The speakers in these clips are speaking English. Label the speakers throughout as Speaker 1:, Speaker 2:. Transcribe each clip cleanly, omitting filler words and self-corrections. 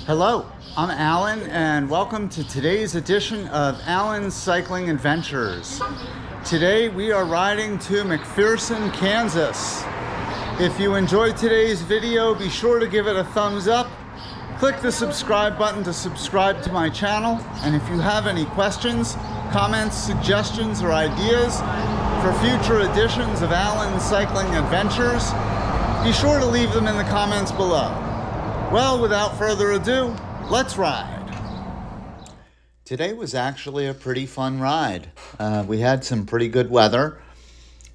Speaker 1: Hello, I'm Alan, and welcome to today's edition of Alan's Cycling Adventures. Today we are riding to McPherson, Kansas. If you enjoyed today's video, be sure to give it a thumbs up. Click the subscribe button to subscribe to my channel. And if you have any questions, comments, suggestions, or ideas for future editions of Alan's Cycling Adventures, be sure to leave them in the comments below. Well, without further ado, let's ride. Today was actually a pretty fun ride. We had some pretty good weather.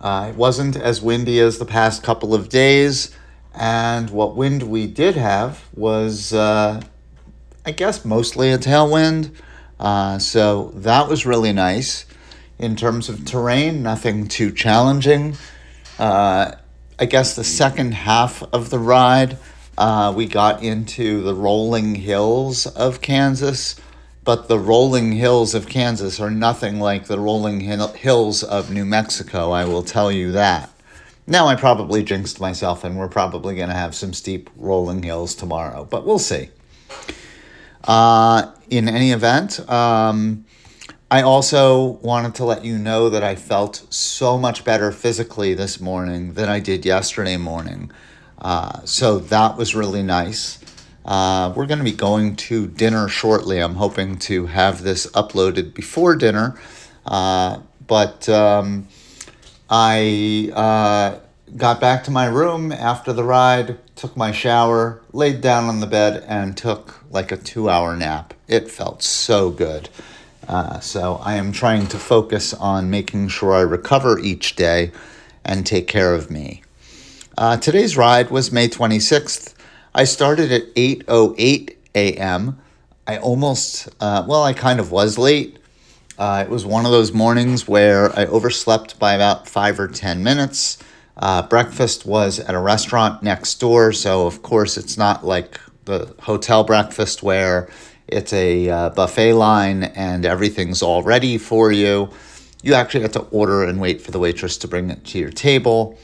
Speaker 1: It wasn't as windy as the past couple of days, and what wind we did have was, I guess, mostly a tailwind. So that was really nice. In terms of terrain, nothing too challenging. I guess the second half of the ride, we got into the rolling hills of Kansas, but the rolling hills of Kansas are nothing like the rolling hills of New Mexico, I will tell you that. Now, I probably jinxed myself, and we're probably going to have some steep rolling hills tomorrow, but we'll see. In any event, I also wanted to let you know that I felt so much better physically this morning than I did yesterday morning. So that was really nice. We're going to be going to dinner shortly. I'm hoping to have this uploaded before dinner. But I got back to my room after the ride, took my shower, laid down on the bed, and took like a 2-hour nap. It felt so good. So I am trying to focus on making sure I recover each day and take care of me. Today's ride was May 26th. I started at 8:08 a.m. I kind of was late. It was one of those mornings where I overslept by about 5 or 10 minutes. Breakfast was at a restaurant next door, so of course it's not like the hotel breakfast where it's a buffet line and everything's all ready for you. You actually have to order and wait for the waitress to bring it to your table.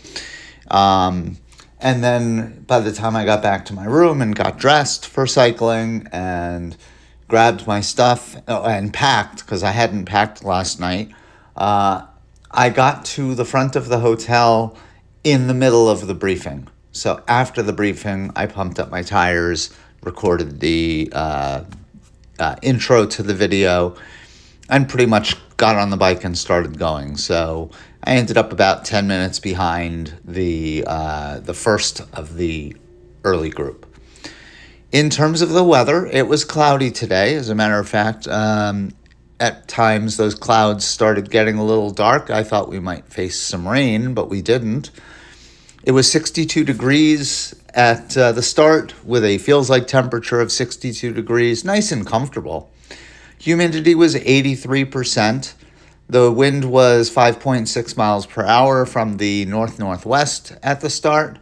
Speaker 1: And then by the time I got back to my room and got dressed for cycling and grabbed my stuff and packed, because I hadn't packed last night, I got to the front of the hotel in the middle of the briefing. So after the briefing, I pumped up my tires, recorded the intro to the video, and pretty much got on the bike and started going. So I ended up about 10 minutes behind the first of the early group. In terms of the weather, it was cloudy today. As a matter of fact, at times those clouds started getting a little dark. I thought we might face some rain, but we didn't. It was 62 degrees at the start with a feels-like temperature of 62 degrees, nice and comfortable. Humidity was 83%. The wind was 5.6 miles per hour from the north-northwest at the start.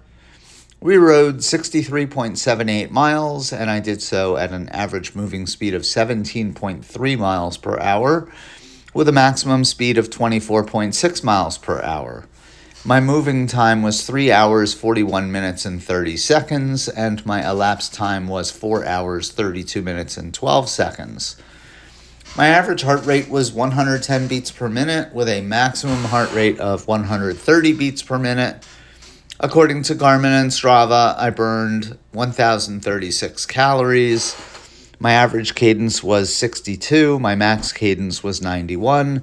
Speaker 1: We rode 63.78 miles, and I did so at an average moving speed of 17.3 miles per hour, with a maximum speed of 24.6 miles per hour. My moving time was 3 hours, 41 minutes, and 30 seconds, and my elapsed time was 4 hours, 32 minutes, and 12 seconds. My average heart rate was 110 beats per minute with a maximum heart rate of 130 beats per minute. According to Garmin and Strava, I burned 1,036 calories. My average cadence was 62. My max cadence was 91.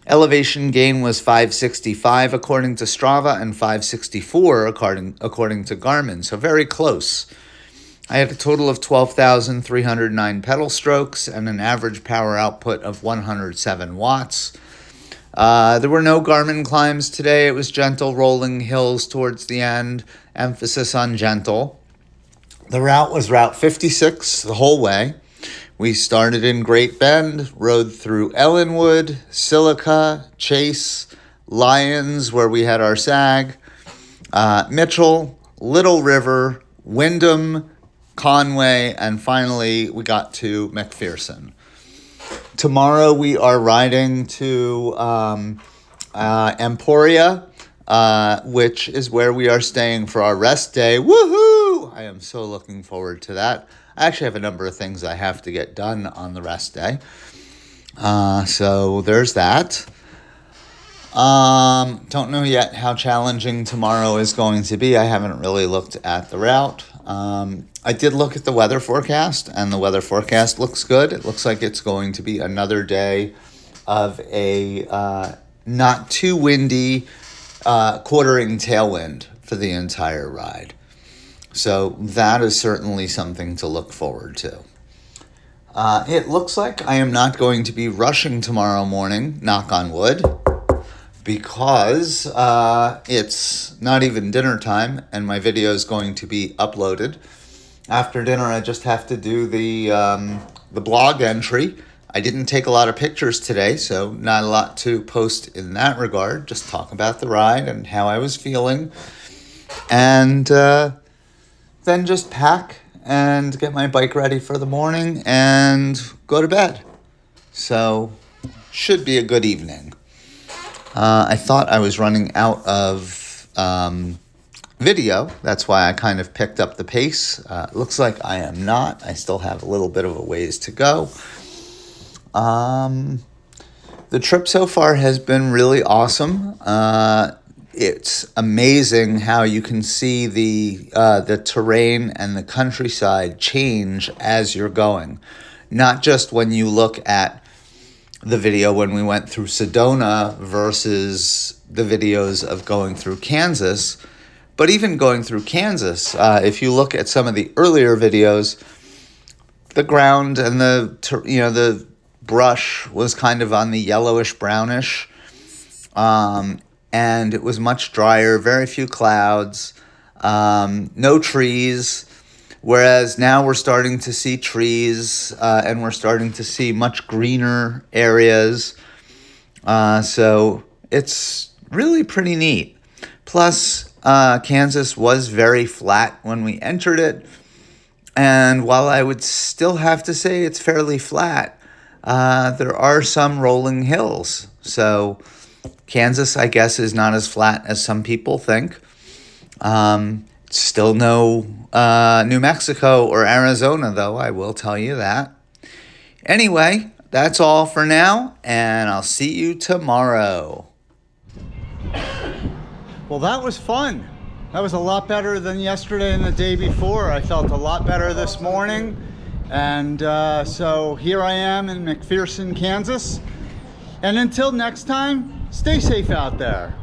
Speaker 1: Elevation gain was 565 according to Strava and 564 according to Garmin, so very close. I had a total of 12,309 pedal strokes and an average power output of 107 watts. There were no Garmin climbs today. It was gentle rolling hills towards the end, emphasis on gentle. The route was Route 56 the whole way. We started in Great Bend, rode through Ellenwood, Silica, Chase, Lyons, where we had our sag, Mitchell, Little River, Windham, Conway, and finally we got to McPherson. Tomorrow we are riding to Emporia, which is where we are staying for our rest day. Woohoo! I am so looking forward to that. I actually have a number of things I have to get done on the rest day. So there's that. Don't know yet how challenging tomorrow is going to be. I haven't really looked at the route. I did look at the weather forecast, and the weather forecast looks good. It looks like it's going to be another day of a not too windy quartering tailwind for the entire ride. So that is certainly something to look forward to. It looks like I am not going to be rushing tomorrow morning, knock on wood, because it's not even dinner time and my video is going to be uploaded. After dinner, I just have to do the blog entry. I didn't take a lot of pictures today, so not a lot to post in that regard. Just talk about the ride and how I was feeling. And then just pack and get my bike ready for the morning and go to bed. So, should be a good evening. I thought I was running out of video. That's why I kind of picked up the pace. Looks like I am not. I still have a little bit of a ways to go. The trip so far has been really awesome. It's amazing how you can see the terrain and the countryside change as you're going. Not just when you look at the video when we went through Sedona versus the videos of going through Kansas, but even going through Kansas, if you look at some of the earlier videos, the ground and the brush was kind of on the yellowish brownish, and it was much drier, very few clouds, no trees. Whereas now we're starting to see trees and we're starting to see much greener areas. So it's really pretty neat. Plus, Kansas was very flat when we entered it. And while I would still have to say it's fairly flat, there are some rolling hills. So Kansas, I guess, is not as flat as some people think. Still no New Mexico or Arizona, though, I will tell you that. Anyway, that's all for now, and I'll see you tomorrow. Well, that was fun. That was a lot better than yesterday and the day before. I felt a lot better this morning. And so here I am in McPherson, Kansas. And until next time, stay safe out there.